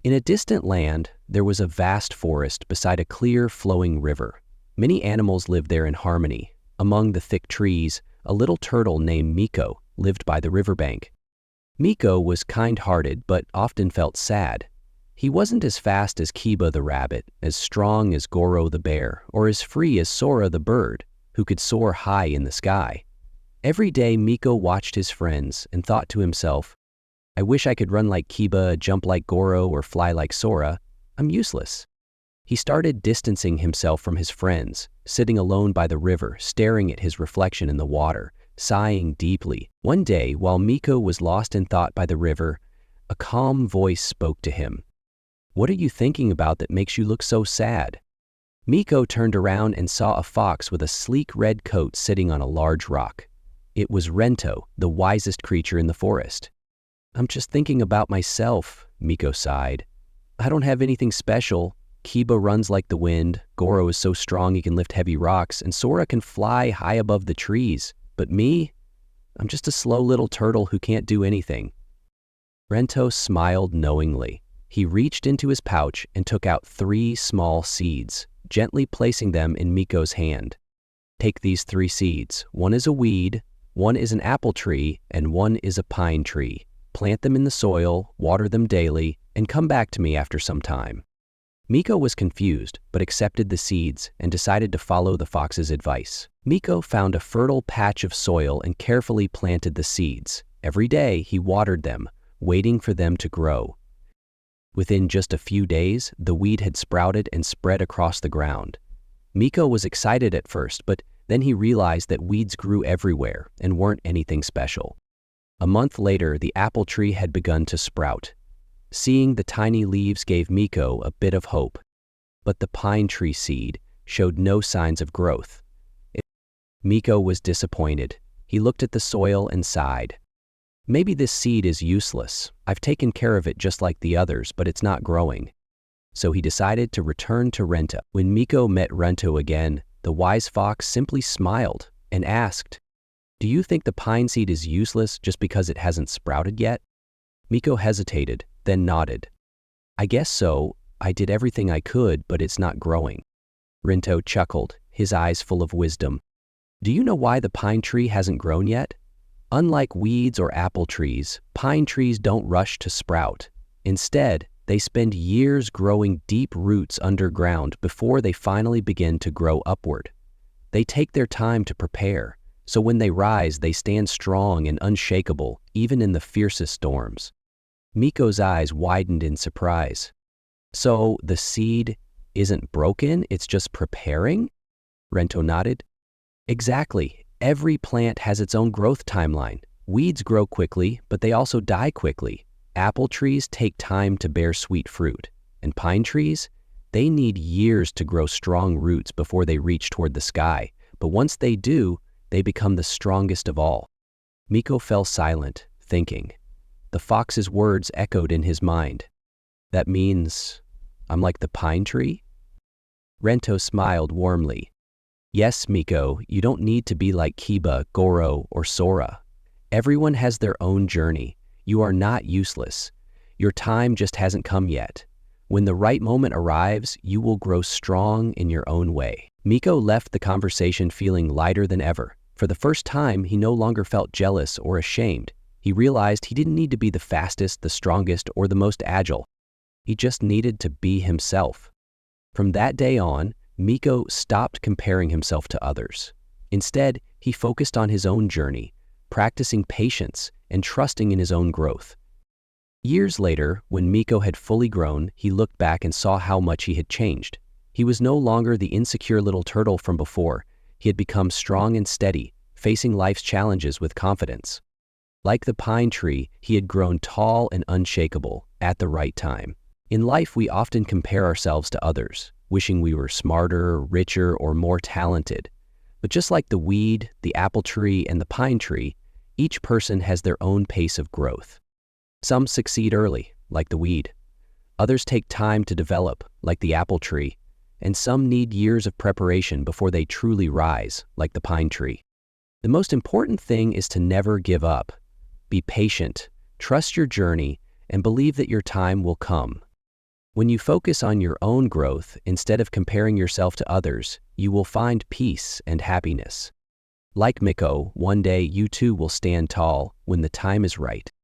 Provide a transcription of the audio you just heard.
In a distant land, there was a vast forest beside a clear, flowing river. Many animals lived there in harmony. Among the thick trees, a little turtle named Miko lived by the riverbank. Miko was kind-hearted but often felt sad. He wasn't as fast as Kiba the rabbit, as strong as Goro the bear, or as free as Sora the bird, who could soar high in the sky. Every day Miko watched his friends and thought to himself, "I wish I could run like Kiba, jump like Goro, or fly like Sora. I'm useless." He started distancing himself from his friends, sitting alone by the river, staring at his reflection in the water, sighing deeply. One day, while Miko was lost in thought by the river, a calm voice spoke to him. "What are you thinking about that makes you look so sad?" Miko turned around and saw a fox with a sleek red coat sitting on a large rock. It was Rento, the wisest creature in the forest. "I'm just thinking about myself," Miko sighed. "I don't have anything special. Kiba runs like the wind, Goro is so strong he can lift heavy rocks, and Sora can fly high above the trees. But me? I'm just a slow little turtle who can't do anything." Rento smiled knowingly. He reached into his pouch and took out 3 small seeds, gently placing them in Miko's hand. "Take these 3 seeds. One is a weed, one is an apple tree, and one is a pine tree. Plant them in the soil, water them daily, and come back to me after some time." Miko was confused, but accepted the seeds and decided to follow the fox's advice. Miko found a fertile patch of soil and carefully planted the seeds. Every day he watered them, waiting for them to grow. Within just a few days, the weed had sprouted and spread across the ground. Miko was excited at first, but then he realized that weeds grew everywhere and weren't anything special. A month later, the apple tree had begun to sprout. Seeing the tiny leaves gave Miko a bit of hope. But the pine tree seed showed no signs of growth. Miko was disappointed. He looked at the soil and sighed. "Maybe this seed is useless. I've taken care of it just like the others, but it's not growing." So he decided to return to Rento. When Miko met Rento again, the wise fox simply smiled and asked, "Do you think the pine seed is useless just because it hasn't sprouted yet?" Miko hesitated, then nodded. "I guess so. I did everything I could, but it's not growing." Rento chuckled, his eyes full of wisdom. "Do you know why the pine tree hasn't grown yet? Unlike weeds or apple trees, pine trees don't rush to sprout. Instead, they spend years growing deep roots underground before they finally begin to grow upward. They take their time to prepare, so when they rise, they stand strong and unshakable, even in the fiercest storms." Miko's eyes widened in surprise. "So the seed isn't broken, it's just preparing?" Rento nodded. "Exactly. Every plant has its own growth timeline. Weeds grow quickly, but they also die quickly. Apple trees take time to bear sweet fruit. And pine trees? They need years to grow strong roots before they reach toward the sky. But once they do, they become the strongest of all." Miko fell silent, thinking. The fox's words echoed in his mind. "That means I'm like the pine tree?" Rento smiled warmly. "Yes, Miko, you don't need to be like Kiba, Goro, or Sora. Everyone has their own journey. You are not useless. Your time just hasn't come yet. When the right moment arrives, you will grow strong in your own way." Miko left the conversation feeling lighter than ever. For the first time, he no longer felt jealous or ashamed. He realized he didn't need to be the fastest, the strongest, or the most agile. He just needed to be himself. From that day on, Miko stopped comparing himself to others. Instead, he focused on his own journey, practicing patience and trusting in his own growth. Years later, when Miko had fully grown, he looked back and saw how much he had changed. He was no longer the insecure little turtle from before. He had become strong and steady, facing life's challenges with confidence. Like the pine tree, he had grown tall and unshakable at the right time. In life, we often compare ourselves to others, wishing we were smarter, richer, or more talented. But just like the weed, the apple tree, and the pine tree, each person has their own pace of growth. Some succeed early, like the weed. Others take time to develop, like the apple tree. And some need years of preparation before they truly rise, like the pine tree. The most important thing is to never give up. Be patient, trust your journey, and believe that your time will come. When you focus on your own growth instead of comparing yourself to others, you will find peace and happiness. Like Miko, one day you too will stand tall when the time is right.